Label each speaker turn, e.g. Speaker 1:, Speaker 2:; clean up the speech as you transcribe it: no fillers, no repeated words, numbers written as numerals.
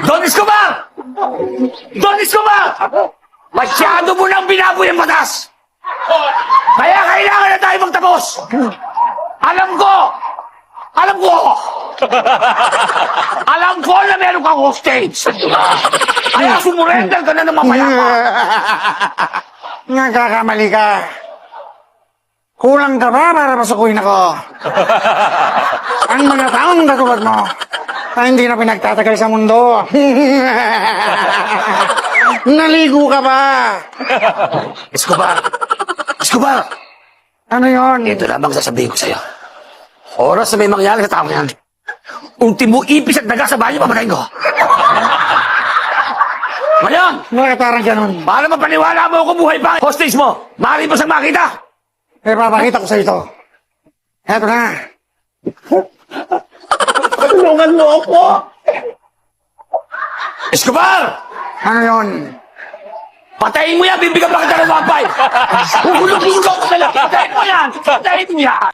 Speaker 1: Don Escobar! Don Escobar! Masyado mo nang binaboy ang batas! Kaya kailangan na tayo magtapos! Alam ko! Alam ko! Alam ko na meron kang hostage! Kaya sumurrender ka na ng mapayapa!
Speaker 2: Nagkakamali ka. Kulang ka ba para pasukuin ako? Ang mga taong katulad mo na hindi na pinagtatagal sa mundo. Naligo ka ba?
Speaker 1: Escobar! Escobar!
Speaker 2: Ano yon?
Speaker 1: Ito lamang sasabihin ko sa'yo. Oras na may mangyari sa taong yan. Unti mo ipis at daga sa banyo, papatayin ko. Ngayon,
Speaker 2: Bakit parang ganun?
Speaker 1: para mapaniwala mo kung buhay pa ang hostage mo, maaari mo siyang makita.
Speaker 2: Eh, papakita ko sa ito. Eto na.
Speaker 1: Tulungan mo ako! Escobar!
Speaker 2: Ano yon?
Speaker 1: Patayin mo yan, bibigyan pa kita ng 1.5. Hulog-hulog ko na lang. Patayin mo yan! Patayin mo yan!